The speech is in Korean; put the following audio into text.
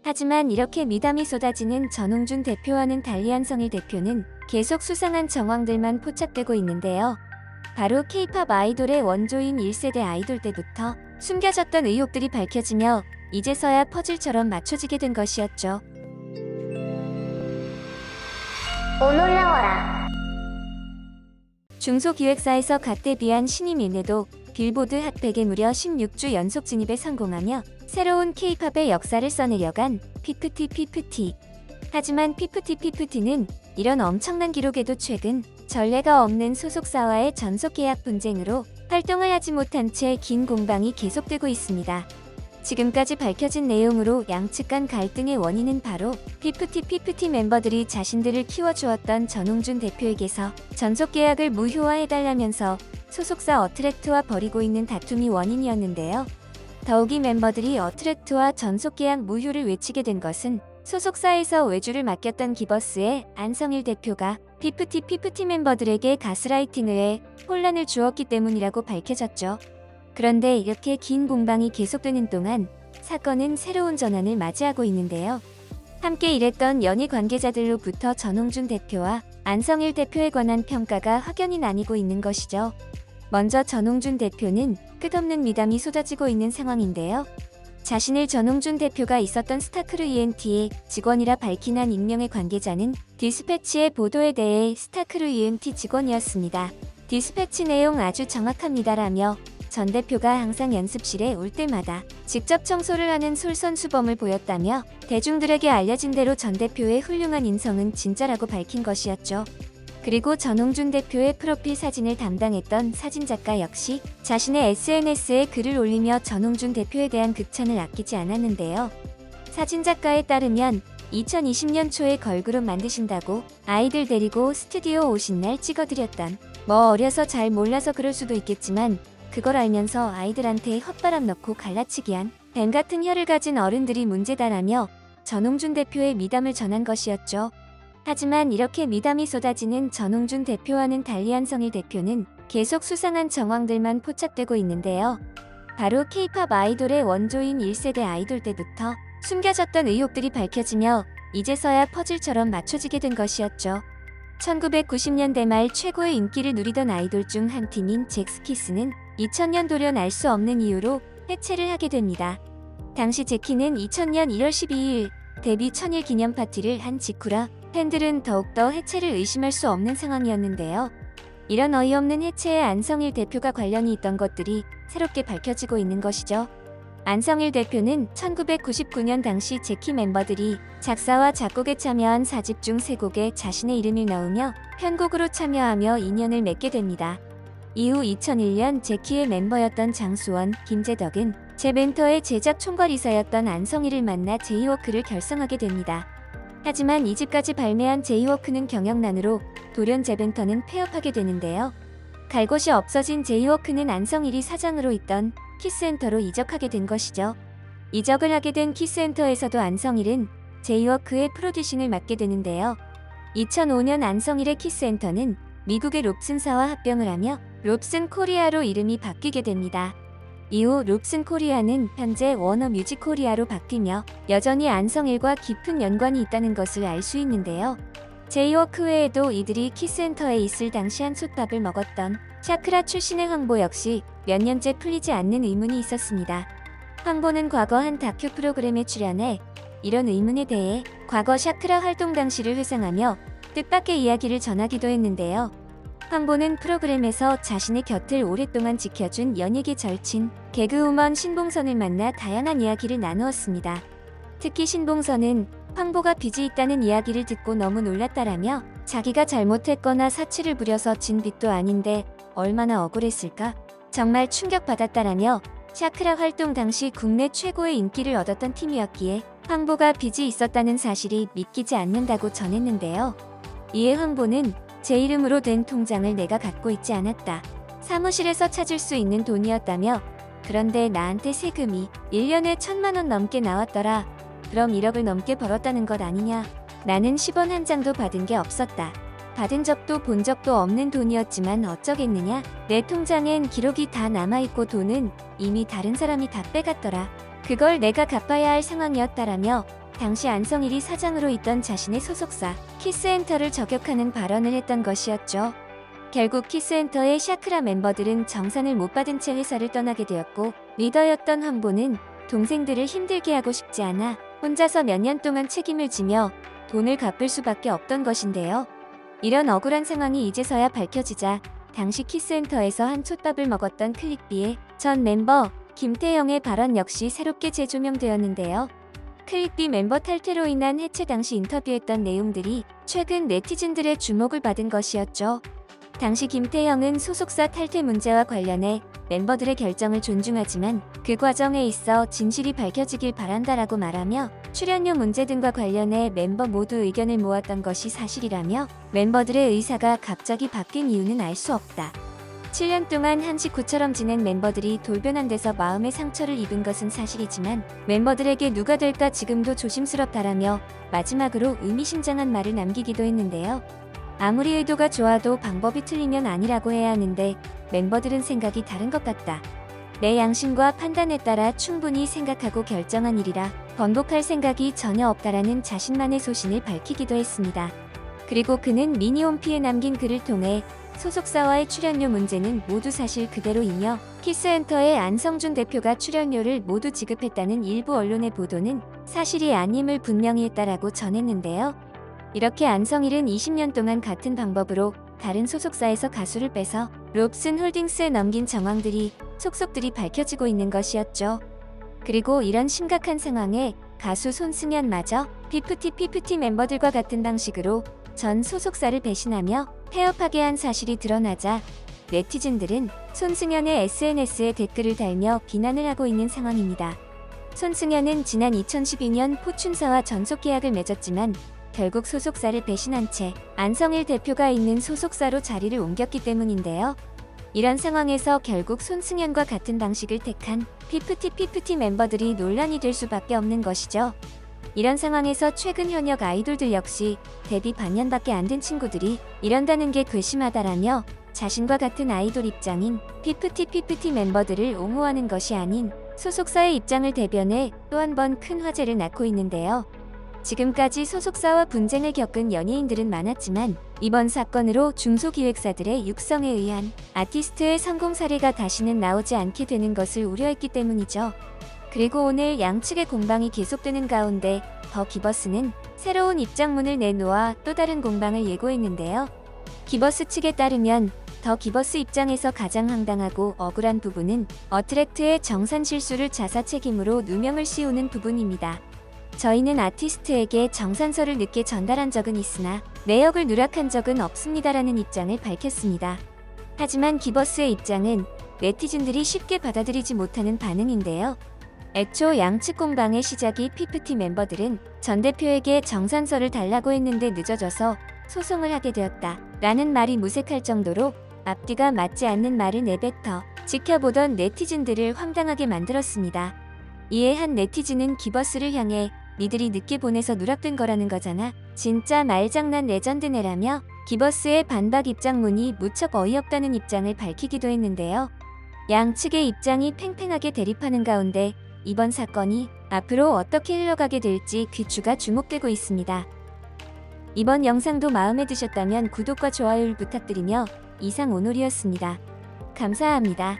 하지만 이렇게 미담이 쏟아지는 전홍준 대표와는 달리 한성일 대표는 계속 수상한 정황들만 포착되고 있는데요. 바로 K-팝 아이돌의 원조인 1세대 아이돌 때부터 숨겨졌던 의혹들이 밝혀지며 이제서야 퍼즐처럼 맞춰지게 된 것이었죠. 올라와라. 중소기획사에서 갓 데뷔한 신임 인내도 빌보드 핫100에 무려 16주 연속 진입에 성공하며 새로운 K-팝의 역사를 써내려간 피프티. 하지만 피프티는 이런 엄청난 기록에도 최근 전례가 없는 소속사와의 전속 계약 분쟁으로 활동을 하지 못한 채 긴 공방이 계속되고 있습니다. 지금까지 밝혀진 내용으로 양측 간 갈등의 원인은 바로 피프티 멤버들이 자신들을 키워주었던 전홍준 대표에게서 전속계약을 무효화해달라면서 소속사 어트랙트와 벌이고 있는 다툼이 원인이었는데요. 더욱이 멤버들이 어트랙트와 전속계약 무효를 외치게 된 것은 소속사에서 외주를 맡겼던 기버스의 안성일 대표가 피프티 멤버들에게 가스라이팅을 해 혼란을 주었기 때문이라고 밝혀졌죠. 그런데 이렇게 긴 공방이 계속되는 동안 사건은 새로운 전환을 맞이하고 있는데요. 함께 일했던 연예 관계자들로부터 전홍준 대표와 안성일 대표에 관한 평가가 확연히 나뉘고 있는 것이죠. 먼저 전홍준 대표는 끝없는 미담이 쏟아지고 있는 상황인데요. 자신을 전홍준 대표가 있었던 스타크루 ENT의 직원이라 밝힌 한 익명의 관계자는 디스패치의 보도에 대해 스타크루 ENT 직원이었습니다. 디스패치 내용 아주 정확합니다라며 전 대표가 항상 연습실에 올 때마다 직접 청소를 하는 솔선수범을 보였다며 대중들에게 알려진 대로 전 대표의 훌륭한 인성은 진짜라고 밝힌 것이었죠. 그리고 전홍준 대표의 프로필 사진을 담당했던 사진작가 역시 자신의 SNS에 글을 올리며 전홍준 대표에 대한 극찬을 아끼지 않았는데요. 사진작가에 따르면 2020년 초에 걸그룹 만드신다고 아이들 데리고 스튜디오 오신 날 찍어드렸던, 뭐 어려서 잘 몰라서 그럴 수도 있겠지만 그걸 알면서 아이들한테 헛바람 넣고 갈라치기 한 뱀 같은 혀를 가진 어른들이 문제다라며 전홍준 대표의 미담을 전한 것이었죠. 하지만 이렇게 미담이 쏟아지는 전홍준 대표와는 달리 한성일 대표는 계속 수상한 정황들만 포착되고 있는데요. 바로 K-팝 아이돌의 원조인 1세대 아이돌 때부터 숨겨졌던 의혹들이 밝혀지며 이제서야 퍼즐처럼 맞춰지게 된 것이었죠. 1990년대 말 최고의 인기를 누리던 아이돌 중 한 팀인 잭스키스는 2000년 돌연 알 수 없는 이유로 해체를 하게 됩니다. 당시 제키는 2000년 1월 12일 데뷔 1000일 기념 파티를 한 직후라 팬들은 더욱더 해체를 의심할 수 없는 상황이었는데요. 이런 어이없는 해체에 안성일 대표가 관련이 있던 것들이 새롭게 밝혀지고 있는 것이죠. 안성일 대표는 1999년 당시 제키 멤버들이 작사와 작곡에 참여한 4집 중 3곡에 자신의 이름을 넣으며 편곡으로 참여하며 인연을 맺게 됩니다. 이후 2001년 제키의 멤버였던 장수원, 김재덕은 제벤터의 제작 총괄이사였던 안성일을 만나 제이워크를 결성하게 됩니다. 하지만 2집까지 발매한 제이워크는 경영난으로 돌연 제벤터는 폐업하게 되는데요. 갈 곳이 없어진 제이워크는 안성일이 사장으로 있던 키스엔터로 이적하게 된 것이죠. 이적을 하게 된 키스엔터에서도 안성일은 제이워크의 프로듀싱을 맡게 되는데요. 2005년 안성일의 키스엔터는 미국의 롭슨사와 합병을 하며 롭슨 코리아로 이름이 바뀌게 됩니다. 이후 롭슨 코리아는 현재 워너 뮤직 코리아로 바뀌며 여전히 안성일과 깊은 연관이 있다는 것을 알 수 있는데요. 제이워크 외에도 이들이 키스엔터에 있을 당시 한 솥밥을 먹었던 샤크라 출신의 황보 역시 몇 년째 풀리지 않는 의문이 있었습니다. 황보는 과거 한 다큐 프로그램에 출연해 이런 의문에 대해 과거 샤크라 활동 당시를 회상하며 뜻밖의 이야기를 전하기도 했는데요. 황보는 프로그램에서 자신의 곁을 오랫동안 지켜준 연예계 절친 개그우먼 신봉선을 만나 다양한 이야기를 나누었습니다. 특히 신봉선은 황보가 빚이 있다는 이야기를 듣고 너무 놀랐다라며 자기가 잘못했거나 사치를 부려서 진 빚도 아닌데 얼마나 억울했을까? 정말 충격받았다라며 샤크라 활동 당시 국내 최고의 인기를 얻었던 팀이었기에 황보가 빚이 있었다는 사실이 믿기지 않는다고 전했는데요. 이에 황보는 제 이름으로 된 통장을 내가 갖고 있지 않았다. 사무실에서 찾을 수 있는 돈이었다며 그런데 나한테 세금이 1년에 1000만 원 넘게 나왔더라. 그럼 1억을 넘게 벌었다는 것 아니냐. 나는 10원 한 장도 받은 게 없었다. 받은 적도 본 적도 없는 돈이었지만 어쩌겠느냐. 내 통장엔 기록이 다 남아있고 돈은 이미 다른 사람이 다 빼갔더라. 그걸 내가 갚아야 할 상황이었다라며 당시 안성일이 사장으로 있던 자신의 소속사 키스엔터를 저격하는 발언을 했던 것이었죠. 결국 키스엔터의 샤크라 멤버들은 정산을 못 받은 채 회사를 떠나게 되었고, 리더였던 황보는 동생들을 힘들게 하고 싶지 않아 혼자서 몇 년 동안 책임을 지며 돈을 갚을 수밖에 없던 것인데요. 이런 억울한 상황이 이제서야 밝혀지자 당시 키스엔터에서 한 솥밥을 먹었던 클릭비의 전 멤버 김태형의 발언 역시 새롭게 재조명되었는데요. 클릭비 멤버 탈퇴로 인한 해체 당시 인터뷰했던 내용들이 최근 네티즌들의 주목을 받은 것이었죠. 당시 김태형은 소속사 탈퇴 문제와 관련해 멤버들의 결정을 존중하지만 그 과정에 있어 진실이 밝혀지길 바란다라고 말하며, 출연료 문제 등과 관련해 멤버 모두 의견을 모았던 것이 사실이라며 멤버들의 의사가 갑자기 바뀐 이유는 알 수 없다. 7년 동안 한 식구처럼 지낸 멤버들이 돌변한 데서 마음의 상처를 입은 것은 사실이지만 멤버들에게 누가 될까 지금도 조심스럽다라며 마지막으로 의미심장한 말을 남기기도 했는데요. 아무리 의도가 좋아도 방법이 틀리면 아니라고 해야 하는데 멤버들은 생각이 다른 것 같다. 내 양심과 판단에 따라 충분히 생각하고 결정한 일이라 번복할 생각이 전혀 없다라는 자신만의 소신을 밝히기도 했습니다. 그리고 그는 미니홈피에 남긴 글을 통해 소속사와의 출연료 문제는 모두 사실 그대로이며 키스엔터의 안성준 대표가 출연료를 모두 지급했다는 일부 언론의 보도는 사실이 아님을 분명히 했다라고 전했는데요. 이렇게 안성일은 20년 동안 같은 방법으로 다른 소속사에서 가수를 빼서 롭슨 홀딩스에 넘긴 정황들이 속속들이 밝혀지고 있는 것이었죠. 그리고 이런 심각한 상황에 가수 손승연마저 피프티 멤버들과 같은 방식으로 전 소속사를 배신하며 폐업하게 한 사실이 드러나자 네티즌들은 손승연의 SNS에 댓글을 달며 비난을 하고 있는 상황입니다. 손승연은 지난 2012년 포춘사와 전속 계약을 맺었지만 결국 소속사를 배신한 채 안성일 대표가 있는 소속사로 자리를 옮겼기 때문인데요. 이런 상황에서 결국 손승연과 같은 방식을 택한 피프티 멤버들이 논란이 될 수밖에 없는 것이죠. 이런 상황에서 최근 현역 아이돌들 역시 데뷔 반년밖에 안 된 친구들이 이런다는 게 괘씸하다라며 자신과 같은 아이돌 입장인 피프티 멤버들을 옹호하는 것이 아닌 소속사의 입장을 대변해 또 한 번 큰 화제를 낳고 있는데요. 지금까지 소속사와 분쟁을 겪은 연예인들은 많았지만 이번 사건으로 중소기획사들의 육성에 의한 아티스트의 성공 사례가 다시는 나오지 않게 되는 것을 우려했기 때문이죠. 그리고 오늘 양측의 공방이 계속되는 가운데 더 기버스는 새로운 입장문을 내놓아 또 다른 공방을 예고했는데요. 기버스 측에 따르면 더 기버스 입장에서 가장 황당하고 억울한 부분은 어트랙트의 정산 실수를 자사 책임으로 누명을 씌우는 부분입니다. 저희는 아티스트에게 정산서를 늦게 전달한 적은 있으나 내역을 누락한 적은 없습니다라는 입장을 밝혔습니다. 하지만 기버스의 입장은 네티즌들이 쉽게 받아들이지 못하는 반응인데요. 애초 양측 공방의 시작이 피프티 멤버들은 전 대표에게 정산서를 달라고 했는데 늦어져서 소송을 하게 되었다 라는 말이 무색할 정도로 앞뒤가 맞지 않는 말을 내뱉어 지켜보던 네티즌들을 황당하게 만들었습니다. 이에 한 네티즌은 기버스를 향해 니들이 늦게 보내서 누락된 거라는 거잖아. 진짜 말장난 레전드네라며 기버스의 반박 입장문이 무척 어이없다는 입장을 밝히기도 했는데요. 양측의 입장이 팽팽하게 대립하는 가운데 이번 사건이 앞으로 어떻게 흘러가게 될지 귀추가 주목되고 있습니다. 이번 영상도 마음에 드셨다면 구독과 좋아요를 부탁드리며 이상 오놀이었습니다. 감사합니다.